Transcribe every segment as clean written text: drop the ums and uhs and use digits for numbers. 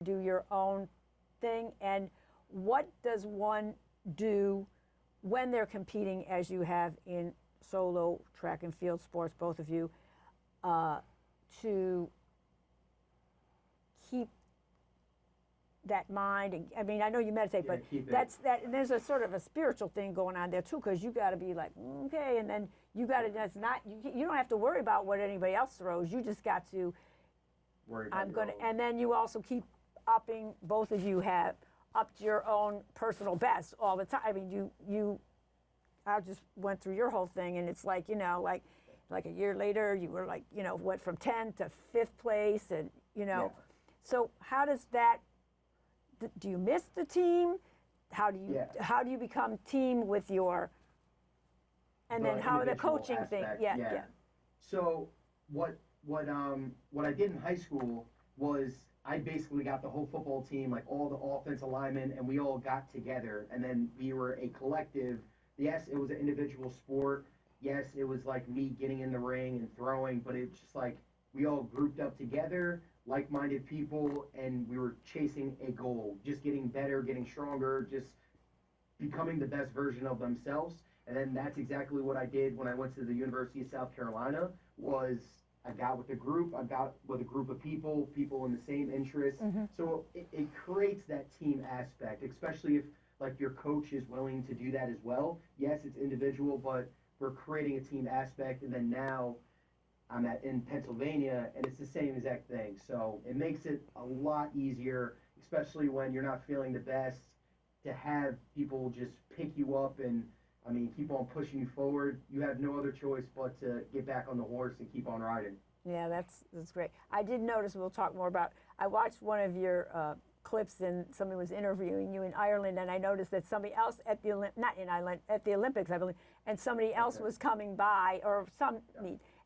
do your own thing. And what does one do when they're competing, as you have in solo track and field sports, both of you, to keep that mind? And I mean, I know you meditate, but that's that. And there's a sort of a spiritual thing going on there too, because you got to be like, okay, and then you got to. That's not. You don't have to worry about what anybody else throws. You just got to. I'm gonna, and then you also keep upping. Both of you have upped your own personal best all the time. I mean, I just went through your whole thing, and it's like, like a year later, you were like, went from 10th to 5th place, and Yeah. So how does that? Do you miss the team? How do you become team with your? And then how the coaching thing? Yeah. So what I did in high school was I basically got the whole football team, like all the offensive linemen, and we all got together, and then we were a collective. Yes, it was an individual sport. Yes, it was like me getting in the ring and throwing, but it's just like we all grouped up together, like-minded people, and we were chasing a goal, just getting better, getting stronger, just becoming the best version of themselves. And then that's exactly what I did when I went to the University of South Carolina. Was I got with a group, I got with a group of people in the same interests. So it creates that team aspect, especially if like your coach is willing to do that as well. Yes, it's individual, but we're creating a team aspect. And then now I'm in Pennsylvania, and it's the same exact thing. So it makes it a lot easier, especially when you're not feeling the best, to have people just pick you up and, I mean, keep on pushing you forward. You have no other choice but to get back on the horse and keep on riding. Yeah, that's great. I did notice, we'll talk more about, I watched one of your clips, and somebody was interviewing you in Ireland, and I noticed that somebody else at the, not in Ireland, at the Olympics, I believe, and somebody else was coming by, or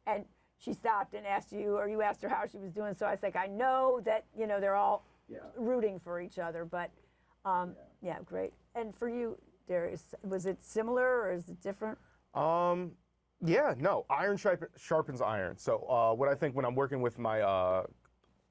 and she stopped and asked you, or you asked her how she was doing. So I was like, I know that, they're all rooting for each other, but great. And for you, Darius, was it similar or is it different? Yeah, no, iron sharpens iron. So what I think when I'm working with my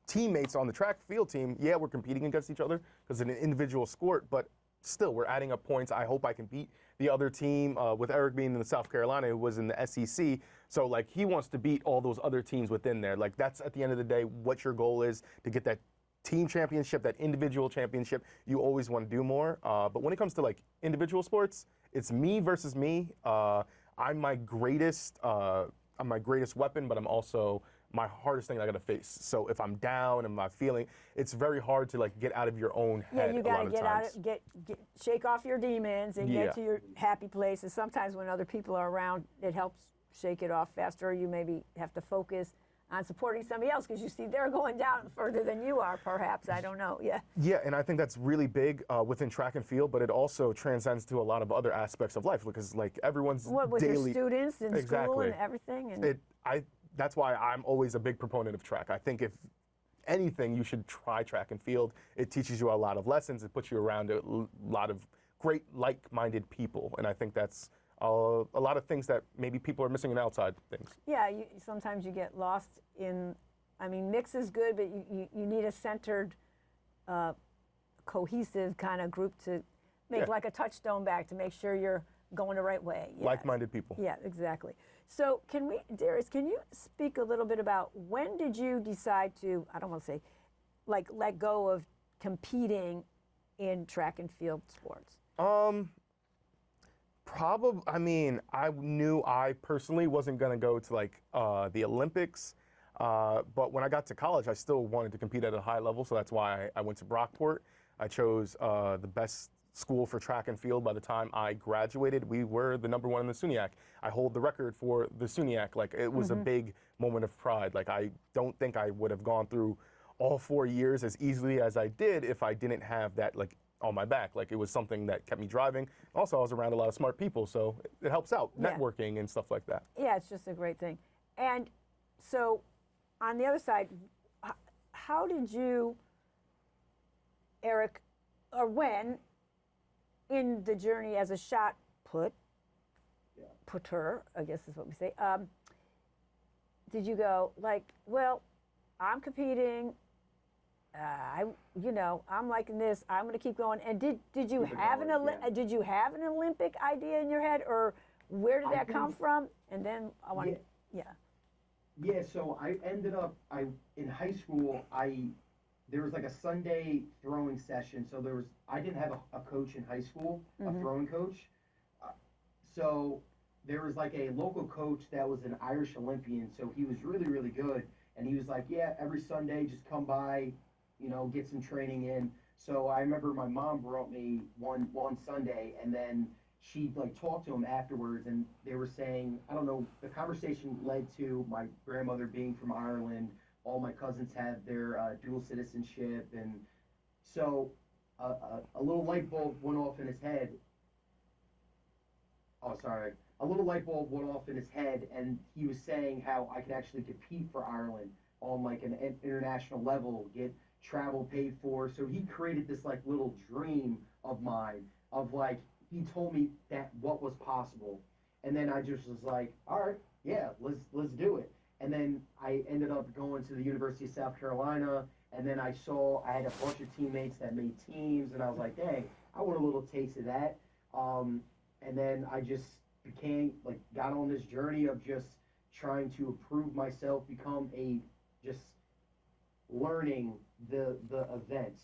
teammates on the track field team, yeah, we're competing against each other because it's an individual sport, but still we're adding up points. I hope I can beat the other team, with Eric being in the South Carolina, who was in the SEC. So like he wants to beat all those other teams within there. Like that's at the end of the day what your goal is, to get that team championship, that individual championship. You always want to do more. But when it comes to like individual sports, it's me versus me. I'm my greatest weapon, but I'm also my hardest thing I got to face. So if I'm down and my feeling, it's very hard to like get out of your own head. Yeah, you got to get out, shake off your demons and get to your happy place. And sometimes when other people are around, it helps shake it off faster. You maybe have to focus on supporting somebody else because you see they're going down further than you are, perhaps. I don't know. Yeah. Yeah, and I think that's really big within track and field, but it also transcends to a lot of other aspects of life because like everyone's with daily your students in school and everything. And that's why I'm always a big proponent of track. I think if anything, you should try track and field. It teaches you a lot of lessons. It puts you around a lot of great like-minded people, and I think that's a lot of things that maybe people are missing in outside things. Yeah, sometimes you get lost in, I mean, mix is good, but you need a centered, cohesive kind of group to make like a touchstone back to make sure you're going the right way. Yes. Like-minded people. Yeah, exactly. So Darius, can you speak a little bit about when did you decide to, I don't want to say, like let go of competing in track and field sports? Probably, I mean, I knew I personally wasn't going to go to like the Olympics, but when I got to college, I still wanted to compete at a high level, so that's why I went to Brockport. I chose the best school for track and field. By the time I graduated, we were the #1 in the SUNYAC. I hold the record for the SUNYAC. Like, it was a big moment of pride. Like, I don't think I would have gone through all 4 years as easily as I did if I didn't have that, like, on my back. Like, it was something that kept me driving. Also, I was around a lot of smart people, so it helps out, networking and stuff like that. Yeah, it's just a great thing. And so, on the other side, how did you, Eric, or when, in the journey as a shot putter, I guess is what we say, did you go like, well, I'm competing, I'm liking this. I'm going to keep going. And did you Keep it have going, yeah. did you have an Olympic idea in your head, or where did I that come think- from? And then I want, Yeah. yeah. Yeah, so I ended up in high school. There was like a Sunday throwing session. So I didn't have a coach in high school, a throwing coach. Uh, so there was like a local coach that was an Irish Olympian. So he was really really good, and he was like, yeah, every Sunday just come by, get some training in. So I remember my mom brought me one Sunday, and then she like talked to him afterwards, and they were saying, I don't know, the conversation led to my grandmother being from Ireland. All my cousins had their dual citizenship, and so a little light bulb went off in his head. Oh, sorry. A little light bulb went off in his head, and he was saying how I could actually compete for Ireland on like an international level, get travel paid for. So he created this like little dream of mine of like he told me that what was possible, and then I just was like, all right, yeah, let's do it. And then I ended up going to the University of South Carolina, and then I had a bunch of teammates that made teams, and I was like, dang, I want a little taste of that. And then I just got on this journey of just trying to improve myself, become just learning the events